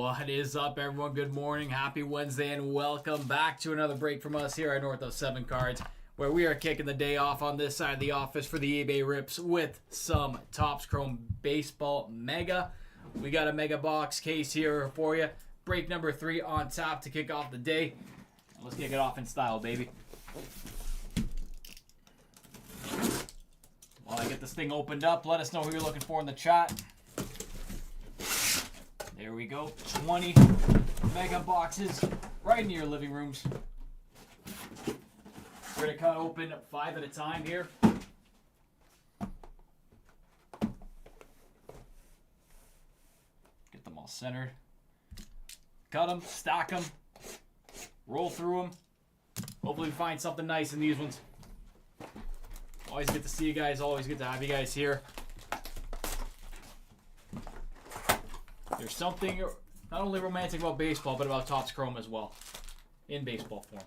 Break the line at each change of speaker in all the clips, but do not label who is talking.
What is up, everyone? Good morning, happy Wednesday, and welcome back to another break from us here at North of 7 Cards, where we are kicking the day off on this side of the office for the eBay Rips with some Topps Chrome Baseball Mega. We got a Mega Box case here for you. Break number 3 on tap to kick off the day. Let's kick it off in style, baby. While I get this thing opened up, let us know who you're looking for in the chat. There we go. 20 Mega Boxes right into your living rooms. We're going to cut open 5 at a time here. Get them all centered. Cut them, stack them, roll through them. Hopefully we find something nice in these ones. Always good to see you guys. Always good to have you guys here. There's something not only romantic about baseball, but about Topps Chrome as well. In baseball form.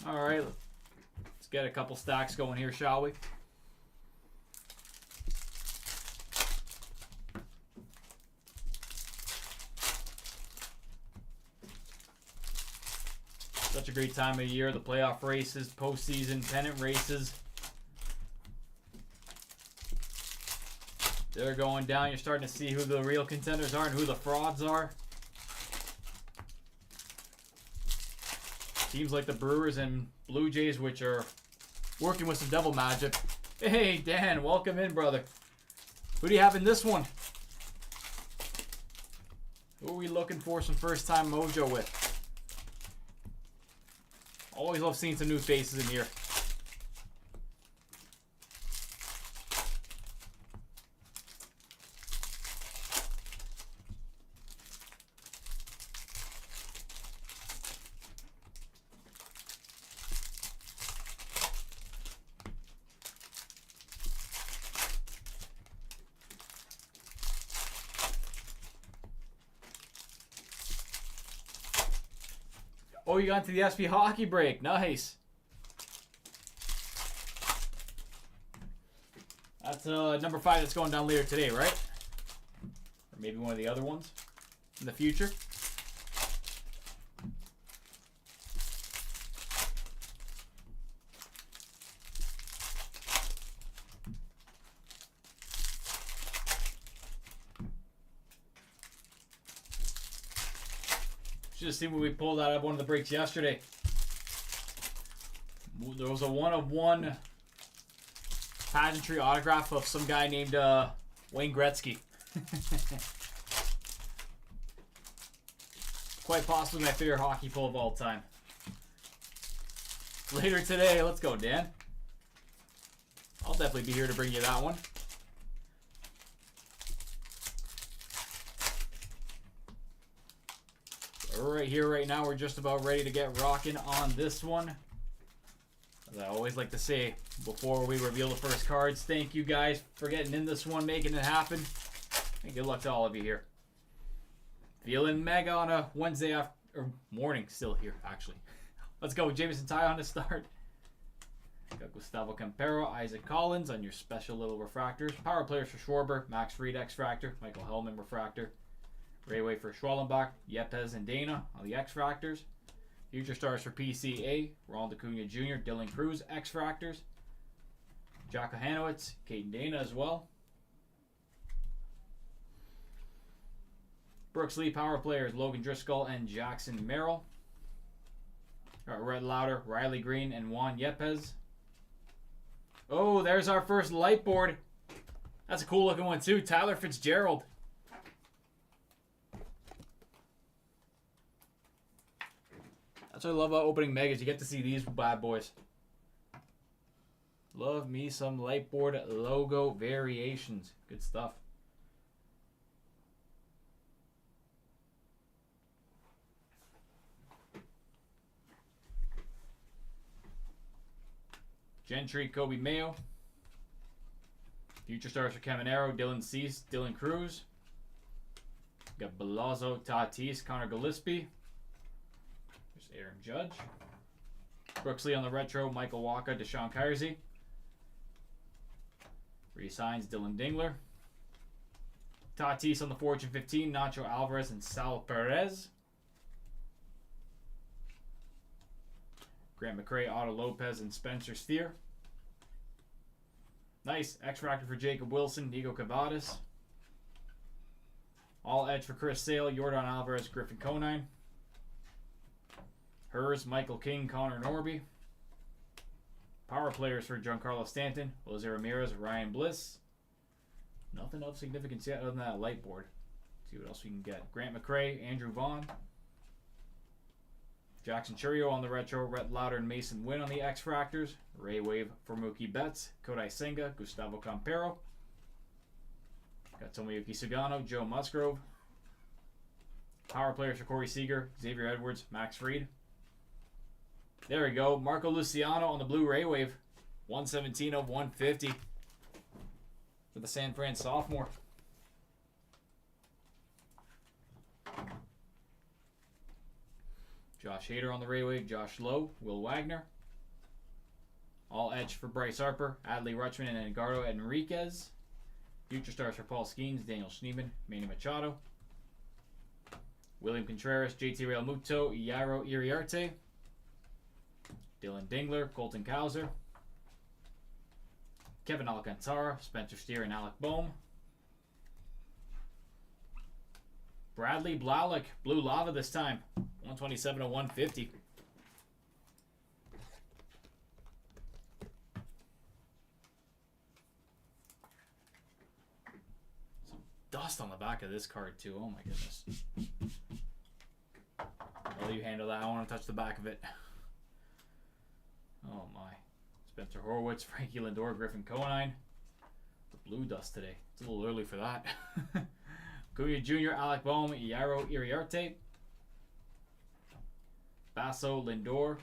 All right, let's get a couple stacks going here, shall we? Such a great time of year, the playoff races, postseason, pennant races. They're going down. You're starting to see who the real contenders are and who the frauds are. Teams like the Brewers and Blue Jays, which are working with some devil magic. Hey, Dan, welcome in, brother. Who do you have in this one? Who are we looking for some first-time mojo with? Always love seeing some new faces in here. Oh, you got into the SP hockey break. Nice. That's number 5 that's going down later today, right? Or maybe one of the other ones in the future. Should have seen what we pulled out of one of the breaks yesterday. There was a 1-of-1 pageantry autograph of some guy named Wayne Gretzky. Quite possibly my favorite hockey pull of all time. Later today, let's go, Dan. I'll definitely be here to bring you that one. Right here, right now, we're just about ready to get rocking on this one. As I always like to say before we reveal the first cards, thank you guys for getting in this one, making it happen. And good luck to all of you here. Feeling mega on a Wednesday after, or morning still here, actually. Let's go with Jameson Ty on to start. Got Gustavo Campero, Isaac Collins on your special little refractors. Power players for Schwarber, Max Fried X-Fractor, Michael Hellman refractor. Rayway for Schwellenbach, Yepes and Dana on the X-Fractors. Future stars for PCA, Ronald Acuna Jr., Dylan Cruz, X-Fractors. Jocko Hanowitz, Caden Dana as well. Brooks Lee power players, Logan Driscoll and Jackson Merrill. Red Lauder, Riley Green, and Juan Yepes. Oh, there's our first light board. That's a cool looking one too. Tyler Fitzgerald. That's what I love about opening megas. You get to see these bad boys. Love me some Lightboard logo variations. Good stuff. Gentry, Kobe Mayo. Future stars for Caminero, Dylan Cease, Dylan Cruz. Got Balazzo, Tatis, Connor Gillespie. There's Aaron Judge. Brooksley on the retro, Michael Wacha, Deshaun Kairsey. Resigns Dylan Dingler. Tatis on the Fortune 15, Nacho Alvarez and Sal Perez. Grant McRae, Otto Lopez, and Spencer Steer. Nice. X-Factor for Jacob Wilson, Nico Cavadas. All Edge for Chris Sale, Yordan Alvarez, Griffin Conine. Hers, Michael King, Connor Norby. Power players for Giancarlo Stanton, Jose Ramirez, Ryan Bliss. Nothing of significance yet other than that light board. See what else we can get. Grant McRae, Andrew Vaughn. Jackson Churio on the retro, Rhett Lauder and Mason Wynn on the X-Fractors. Ray Wave for Mookie Betts, Kodai Senga, Gustavo Campero. Got Tomoyuki Sugano, Joe Musgrove. Power players for Corey Seager, Xavier Edwards, Max Fried. There we go. Marco Luciano on the blue Ray Wave. 117 of 150 for the San Fran sophomore. Josh Hader on the Ray Wave, Josh Lowe, Will Wagner. All Edge for Bryce Harper, Adley Rutschman and Edgardo Enriquez. Future stars for Paul Skeens, Daniel Schneeman, Manny Machado. William Contreras, JT Realmuto, Yairo Iriarte. Dylan Dingler, Colton Cowser. Kevin Alcantara, Spencer Steer, and Alec Boehm. Bradley Blaulick, Blue Lava this time. 127 to 150. Some dust on the back of this card too. Oh my goodness. I'll let you handle that. I want to touch the back of it. Oh my. Spencer Horwitz, Frankie Lindor, Griffin Conine. The blue dust today. It's a little early for that. Acuna Jr., Alec Boehm, Yairo Iriarte. Basso, Lindor.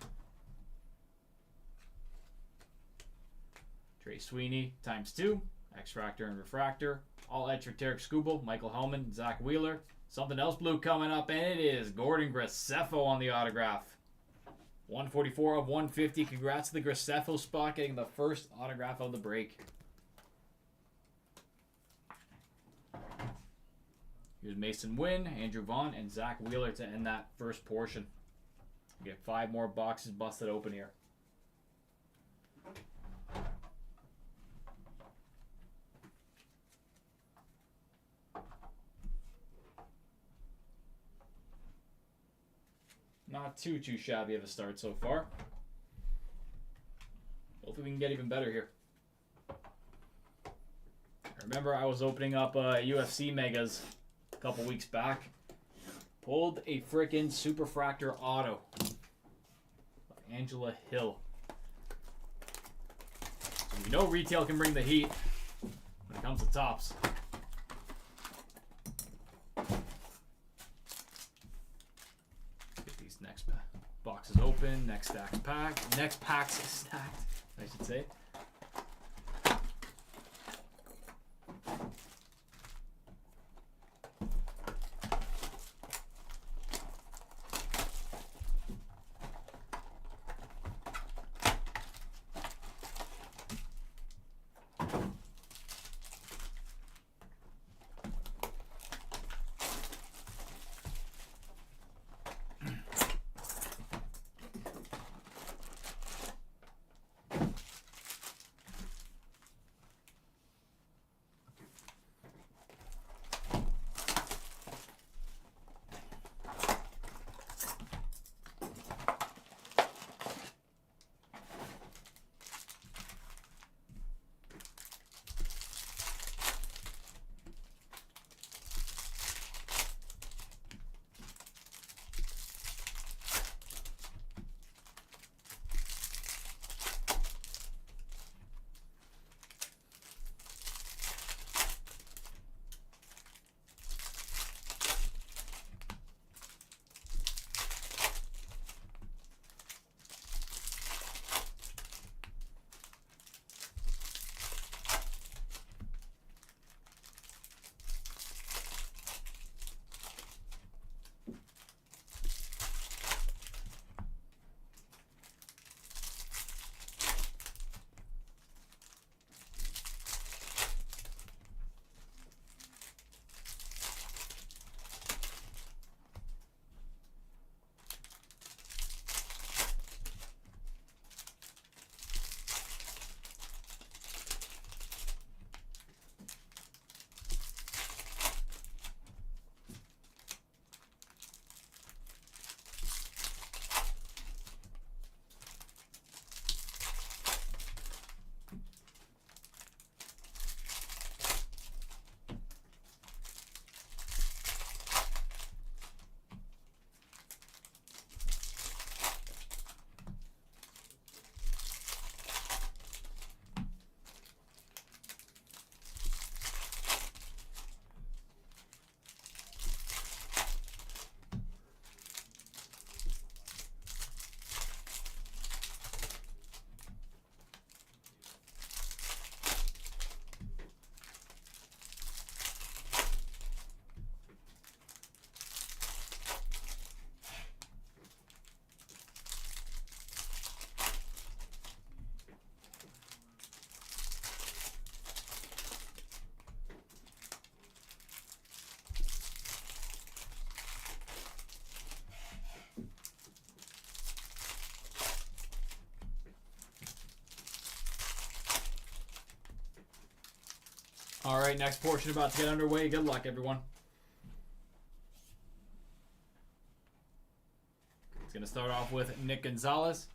Trey Sweeney, ×2. X-Fractor and Refractor. All Edge for Tarek Skubal, Michael Hellman, Zach Wheeler. Something else blue coming up, and it is Gordon Graceffo on the autograph. 144 of 150. Congrats to the Graceffo spot, getting the first autograph of the break. Here's Mason Wynn, Andrew Vaughn, and Zach Wheeler to end that first portion. We get 5 more boxes busted open here. Not too shabby of a start so far. Hopefully we can get even better here. Remember, I was opening up UFC Megas a couple weeks back. Pulled a frickin' Superfractor Auto of Angela Hill. So you know retail can bring the heat when it comes to tops. Get these next boxes open, next stacks packed, next packs stacked, I should say. All right, next portion about to get underway. Good luck, everyone. It's going to start off with Nick Gonzalez.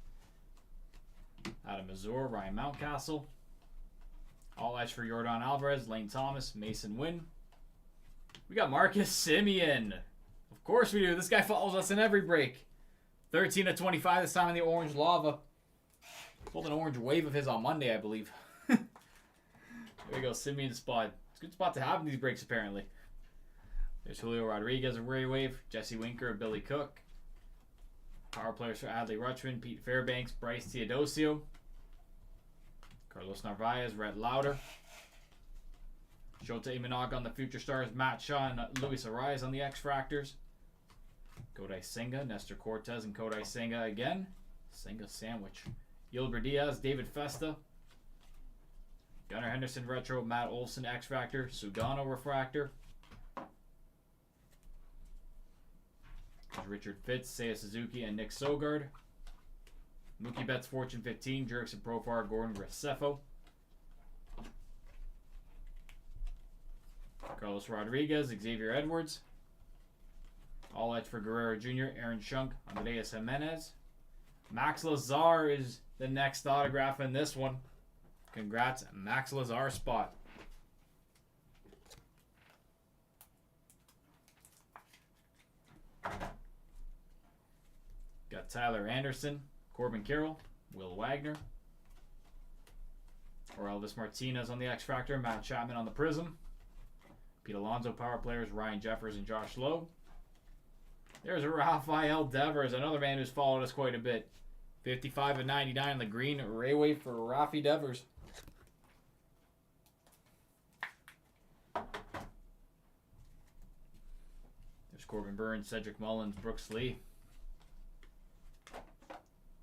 Adam Mazur, Ryan Mountcastle. All edge for Yordan Alvarez, Lane Thomas, Mason Wynn. We got Marcus Semien. Of course we do. This guy follows us in every break. 13 of 25 this time in the Orange Lava. Pulled an orange wave of his on Monday, I believe. There we go, Simeon's spot. It's a good spot to have in these breaks, apparently. There's Julio Rodriguez of Ray Wave, Jesse Winker of Billy Cook. Power players for Adley Rutschman, Pete Fairbanks, Bryce Teodosio. Carlos Narvaez, Rhett Lauder. Shota Imanaga on the Future Stars, Matt Shaw and Luis Arias on the X Fractors. Kodai Senga, Nestor Cortez and Kodai Senga again. Senga sandwich. Gilbert Diaz, David Festa. Gunnar Henderson Retro, Matt Olson X Factor, Sugano Refractor. Richard Fitz, Seiya Suzuki, and Nick Sogard. Mookie Betts Fortune 15, Jurickson Profar, Gordon Graceffo. Carlos Rodriguez, Xavier Edwards. All edge for Guerrero Jr., Aaron Shunk, Andreas Jimenez. Max Lazar is the next autograph in this one. Congrats, Max Lazar spot. Got Tyler Anderson, Corbin Carroll, Will Wagner. Orelvis Martinez on the X Factor, Matt Chapman on the Prism. Pete Alonso power players, Ryan Jeffers and Josh Lowe. There's a Rafael Devers, another man who's followed us quite a bit. 55 and 99 on the green, Rayway for Rafi Devers. There's Corbin Burns, Cedric Mullins, Brooks Lee.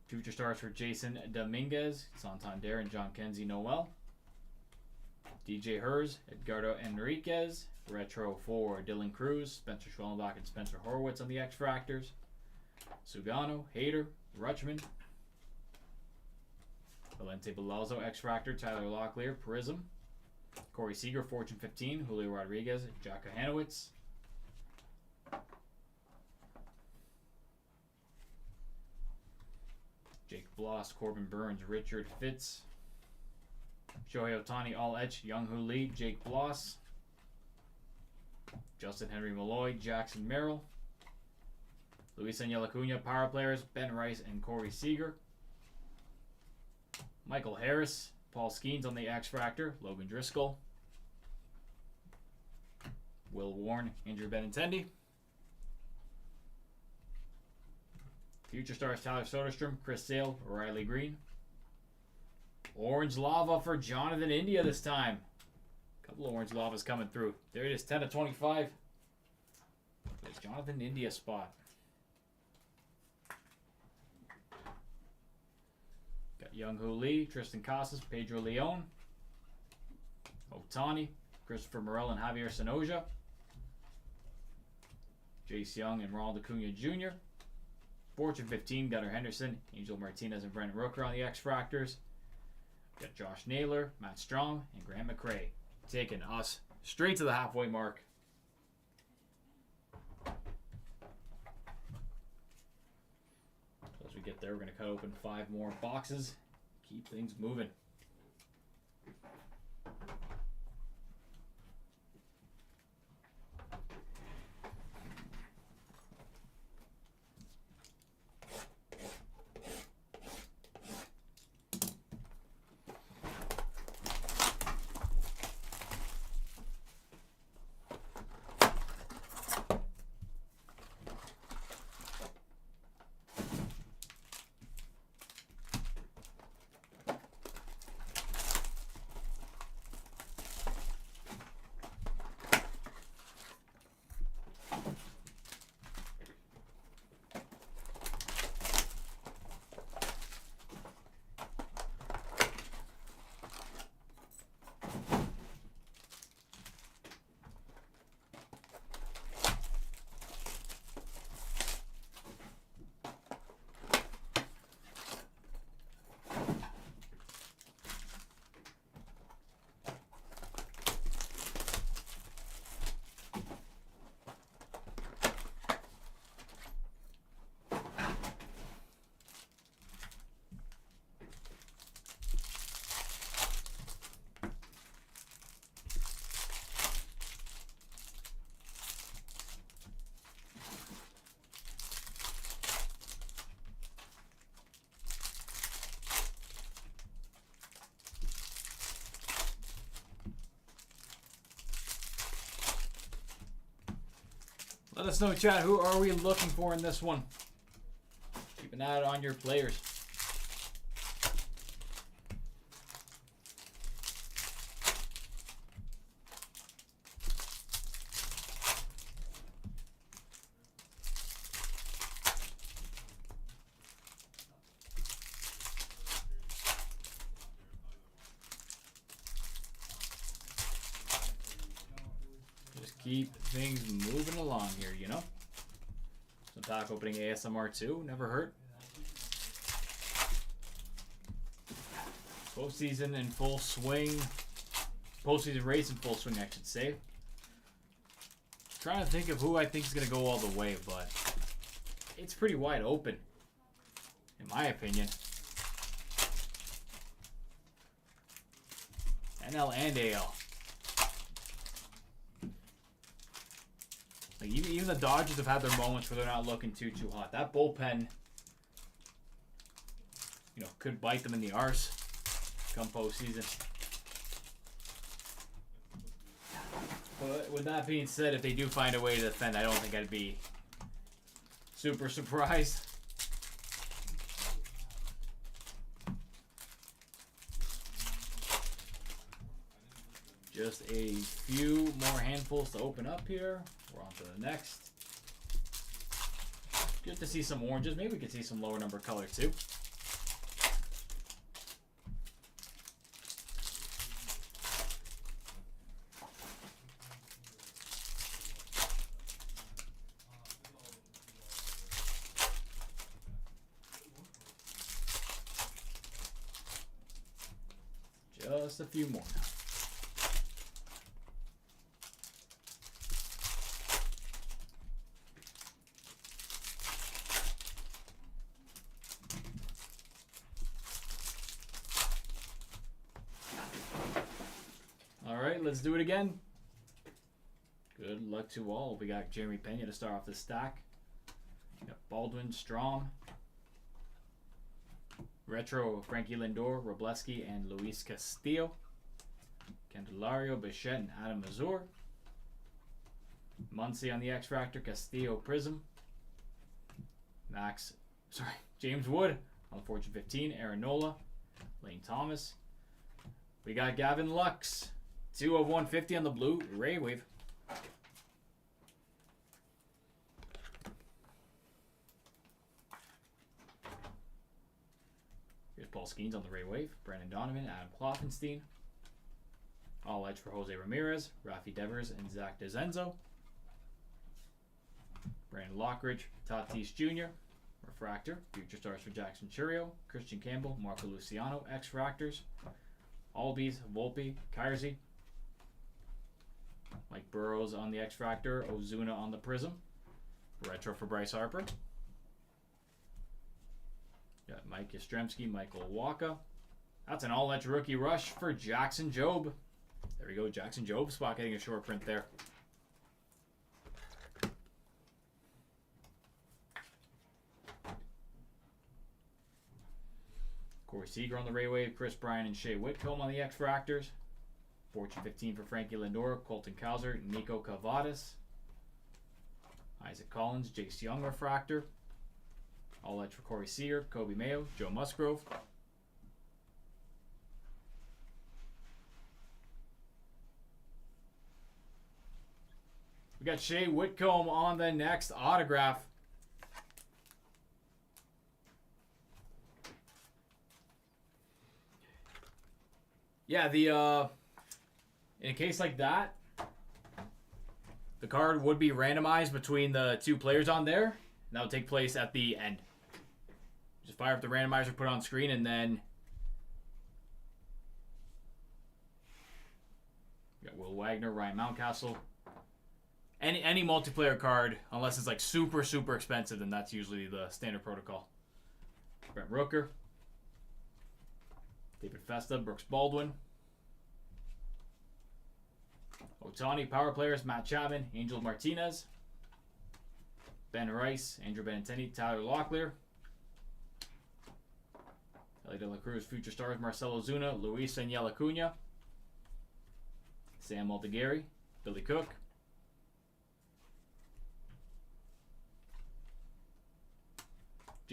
Future stars for Jason Dominguez, Santander, and John Kenzie Noel. DJ Hers, Edgardo Enriquez. Retro for Dylan Cruz, Spencer Schwellenbach, and Spencer Horwitz on the X Fractors. Sugano, Hader, Rutschman. Valente Balazzo, X Fractor, Tyler Locklear, Prism. Corey Seager, Fortune 15, Julio Rodriguez, Jack Hanowitz. Jake Bloss, Corbin Burns, Richard Fitz. Shohei Ohtani, All Etch, Young Hoo Lee, Jake Bloss. Justin Henry Malloy, Jackson Merrill. Luis Daniel Acuna, power players, Ben Rice and Corey Seager. Michael Harris, Paul Skeens on the X Factor, Logan Driscoll. Will Warren, Andrew Benintendi. Future stars Tyler Soderstrom, Chris Sale, Riley Green. Orange Lava for Jonathan India this time. Couple of Orange Lavas coming through. There it is, 10 of 25. There's Jonathan India spot. Got Young Hoo Lee, Tristan Casas, Pedro Leon. Ohtani, Christopher Morel and Javier Sonoja. Jace Young and Ronald Acuna Jr. Fortune 15, Gunnar Henderson, Angel Martinez and Brendan Rooker on the X Fractors. Got Josh Naylor, Matt Strong, and Graham McRae. Taking us straight to the halfway mark. As we get there, we're going to cut open 5 more boxes. Keep things moving. Let us know, chat, who are we looking for in this one? Keep an eye on your players. Keep things moving along here, you know? Some pack opening ASMR too, never hurt. Postseason in full swing. Postseason race in full swing, I should say. Trying to think of who I think is going to go all the way, but it's pretty wide open, in my opinion. NL and AL. Like even the Dodgers have had their moments where they're not looking too hot. That bullpen, you know, could bite them in the arse come postseason. But with that being said, if they do find a way to defend, I don't think I'd be super surprised. Just a few more handfuls to open up here. We're on to the next. Good to see some oranges. Maybe we could see some lower number color too. Just a few more now. Let's do it again. Good luck to all. We got Jeremy Pena to start off the stack. We got Baldwin, Strom, Retro, Frankie Lindor, Robleski, and Luis Castillo. Candelario, Bichette, and Adam Mazur. Muncy on the X-Fractor, Castillo Prism. James Wood on the Fortune 15, Aaron Nola, Lane Thomas. We got Gavin Lux. 2 of 150 on the blue, Ray Wave. Here's Paul Skeens on the Ray Wave. Brandon Donovan, Adam Kloffenstein. All edge for Jose Ramirez, Rafi Devers, and Zach DeZenzo. Brandon Lockridge, Tatis Jr. Refractor, Future Stars for Jackson Churio, Christian Campbell, Marco Luciano, X-Fractors. Albies, Volpe, Kairzy. Mike Burrows on the X-Fractor, Ozuna on the Prism. Retro for Bryce Harper. Got Mike Yastrzemski, Michael Wacha. That's an all-edge rookie rush for Jackson Jobe. There we go, Jackson Jobe spot getting a short print there. Corey Seager on the Ray Wave, Chris Bryan and Shea Whitcomb on the X-Fractors. Fortune 15 for Frankie Lindor, Colton Cowser, Nico Cavadas. Isaac Collins, Jace Young Refractor. All edge for Corey Seager, Kobe Mayo, Joe Musgrove. We got Shea Whitcomb on the next autograph. Yeah, in a case like that, the card would be randomized between the two players on there. And that would take place at the end. Just fire up the randomizer, put it on screen, and then we got Will Wagner, Ryan Mountcastle. Any multiplayer card, unless it's like super expensive, then that's usually the standard protocol. Brent Rooker, David Festa, Brooks Baldwin. Ohtani, power players, Matt Chapman, Angel Martinez, Ben Rice, Andrew Benintendi, Tyler Locklear, Ellie De La Cruz, Future Stars, Marcelo Zuna, Luis Daniel Acuna, Sam Aldegari, Billy Cook,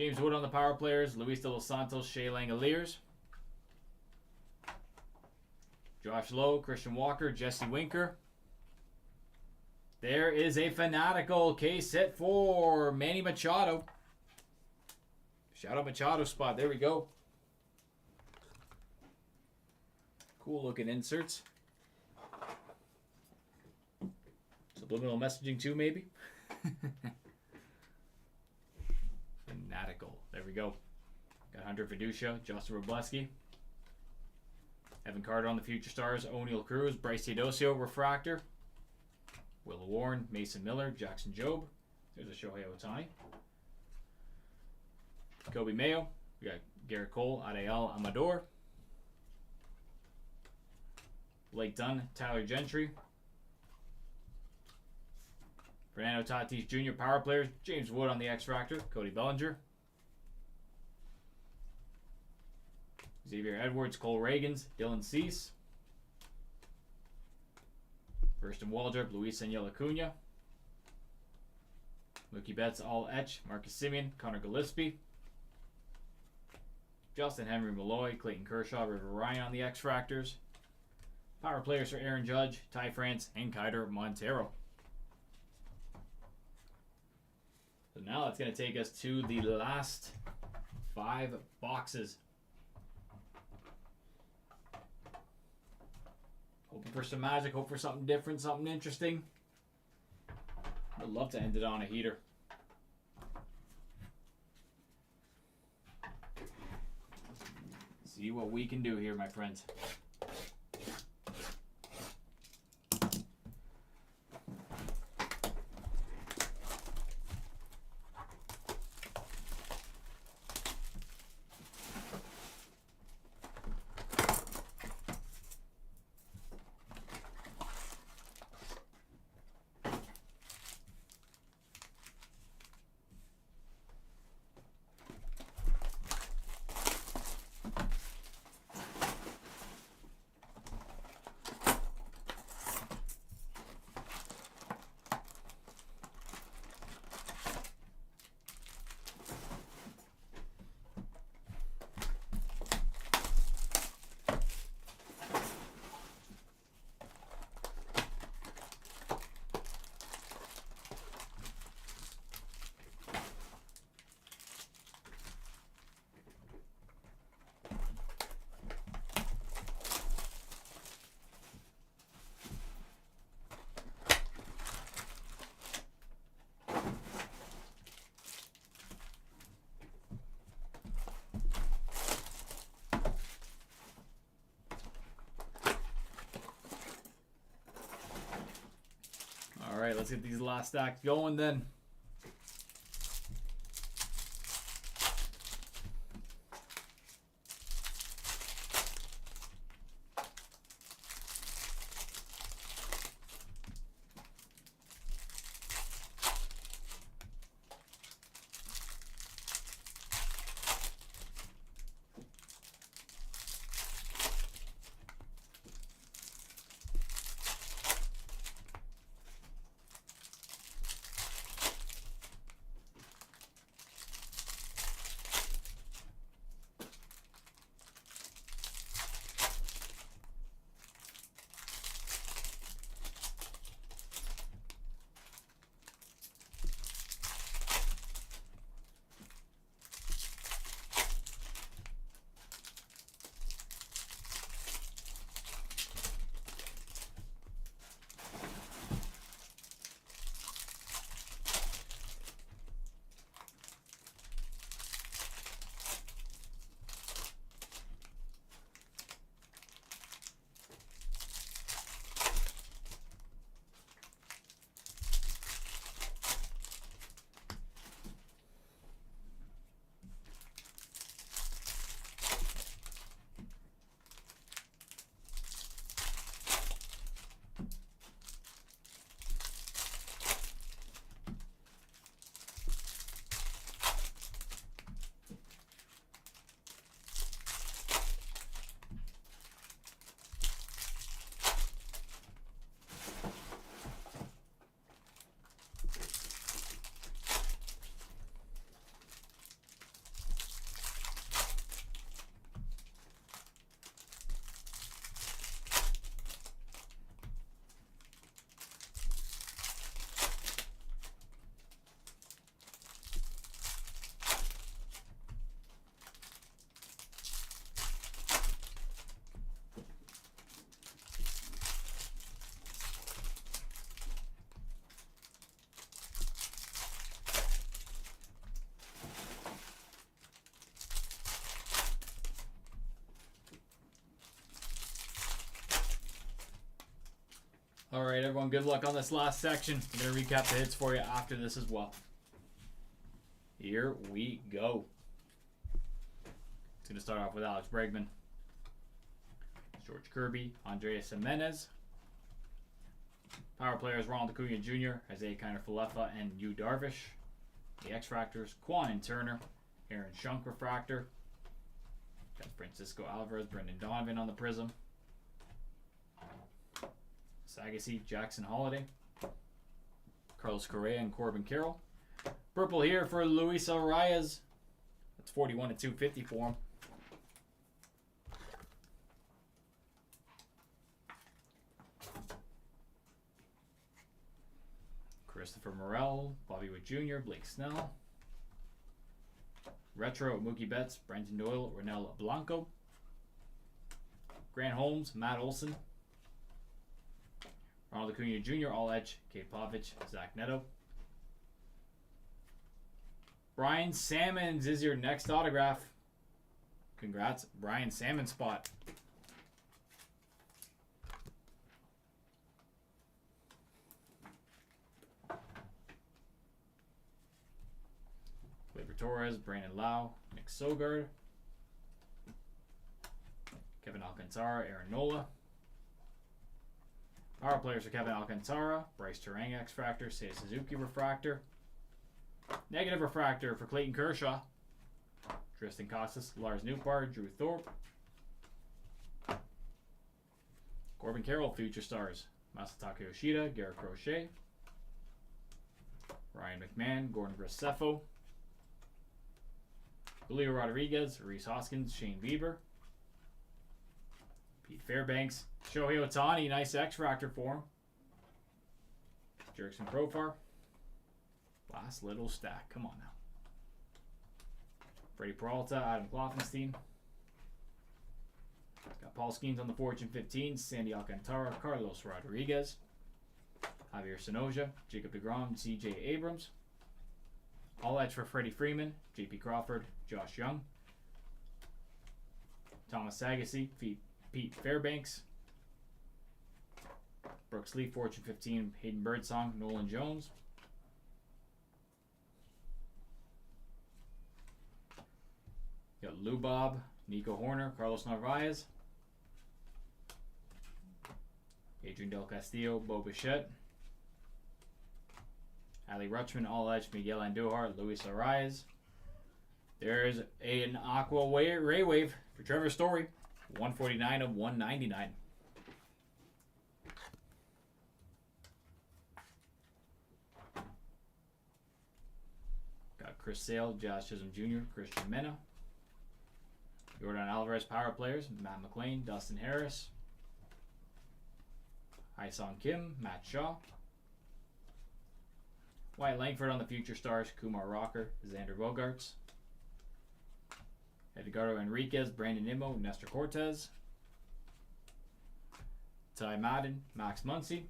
James Wood on the power players. Luis De Los Santos, Shea Langoliers. Josh Lowe, Christian Walker, Jesse Winker. There is a Fanatical case set for Manny Machado. Shout out Machado spot. There we go. Cool looking inserts. Subliminal messaging too, maybe. Fanatical. There we go. Got Hunter Fiducia, Justin Robleski. Evan Carter on the Future Stars, O'Neal Cruz, Bryce Teodosio, Refractor. Willa Warren, Mason Miller, Jackson Jobe. There's a Shohei Ohtani. Kobe Mayo. We got Garrett Cole, Adael Amador. Blake Dunn, Tyler Gentry. Fernando Tatis Jr. Power players. James Wood on the X-Factor. Cody Bellinger. Xavier Edwards, Cole Reagans, Dylan Cease. Thurston Waldrop, Luis Daniel Acuna. Mookie Betts, all etch. Marcus Semien, Connor Gillespie. Justin Henry Malloy, Clayton Kershaw, River Ryan on the X-Fractors. Power players for Aaron Judge, Ty France, and Kaider Montero. So now it's going to take us to the last 5 boxes. Hoping for some magic, hope for something different, something interesting. I'd love to end it on a heater. See what we can do here, my friends. All right, let's get these last stacks going then. right, everyone, good luck on this last section. I'm going to recap the hits for you after this as well. Here we go. It's going to start off with Alex Bregman, George Kirby, Andreas Jimenez. Power players Ronald Acuna Jr., Isaiah Kiner-Falefa, and Yu Darvish. The X-Fractors, Quan and Turner, Aaron Schunk Refractor. Got Francisco Alvarez, Brendan Donovan on the Prism. Sagassi, Jackson Holiday. Carlos Correa and Corbin Carroll. Purple here for Luis Arias. That's 41 to 250 for him. Christopher Morel, Bobby Witt Jr., Blake Snell. Retro, Mookie Betts, Brenton Doyle, Ronel Blanco. Grant Holmes, Matt Olson. Ronald Acuna Jr., All Edge, Kate Povich, Zach Neto. Brian Sammons is your next autograph. Congrats, Brian Sammons spot. Gleyber Torres, Brandon Lau, Nick Sogard, Kevin Alcantara, Aaron Nola. Power players are Kevin Alcantara, Bryce Terang X-Fractor, Seiya Suzuki Refractor. Negative Refractor for Clayton Kershaw, Tristan Casas, Lars Nootbaar, Drew Thorpe. Corbin Carroll, Future Stars, Masataka Yoshida, Garrett Crochet. Ryan McMahon, Gordon Graceffo. Julio Rodriguez, Reese Hoskins, Shane Bieber. Pete Fairbanks, Shohei Ohtani, nice X-Fractor for him. Jerickson Profar. Last little stack, come on now. Freddie Peralta, Adam Kloffenstein. Got Paul Skeens on the Fortune 15, Sandy Alcantara, Carlos Rodriguez. Javier Sonoja, Jacob deGrom, C.J. Abrams. All Edge for Freddie Freeman, J.P. Crawford, Josh Young. Thomas Sagassi, Pete Fairbanks. Brooks Lee, Fortune 15, Hayden Birdsong, Nolan Jones. Got Lou Bob, Nico Horner, Carlos Narvaez. Adrian Del Castillo, Bo Bichette. Ali Rutschman, All Edge, Miguel Andujar, Luis Arias. There's an Aqua Ray Wave for Trevor Story. 149 of 199. Got Chris Sale, Josh Chisholm Jr., Christian Mena. Jordan Alvarez Power Players, Matt McLean, Dustin Harris. Hyesung Kim, Matt Shaw. Wyatt Langford on the Future Stars, Kumar Rocker, Xander Bogaerts. Edgardo Enriquez, Brandon Nimmo, Nestor Cortez. Ty Madden, Max Muncy,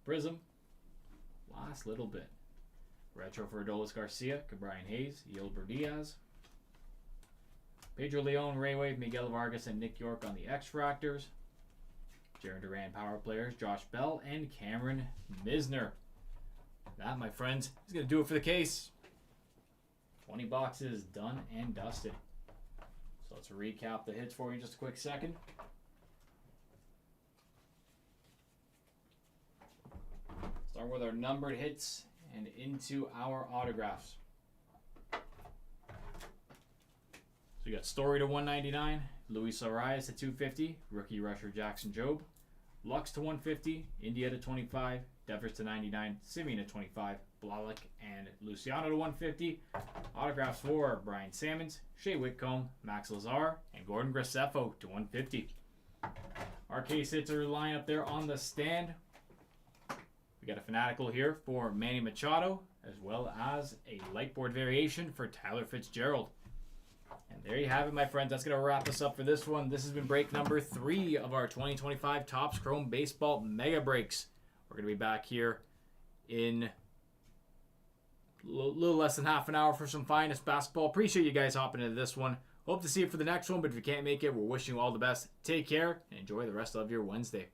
Prism. Last little bit. Retro for Adolis Garcia, Cabrian Hayes, Yilber Diaz. Pedro Leon, Ray Wave, Miguel Vargas, and Nick York on the X-Fractors. Jarren Duran Power Players, Josh Bell, and Cameron Misner. That, my friends, is going to do it for the case. 20 boxes done and dusted. So let's recap the hits for you in just a quick second. Start with our numbered hits and into our autographs. So you got Story to 199, Luis Arias to 250, Rookie Rusher Jackson Jobe, Lux to 150, India to 25, Devers to 99, Simeon to 25, Blalock and Luciano to 150. Autographs for Brian Sammons, Shea Whitcomb, Max Lazar, and Gordon Graceffo to 150. Our case hits are lined up there on the stand. We got a Fanatical here for Manny Machado, as well as a Lightboard variation for Tyler Fitzgerald. And there you have it, my friends. That's going to wrap us up for this one. This has been break number 3 of our 2025 Topps Chrome Baseball Mega Breaks. We're going to be back here in a little less than half an hour for some finest basketball. Appreciate you guys hopping into this one. Hope to see you for the next one, but if you can't make it, we're wishing you all the best. Take care and enjoy the rest of your Wednesday.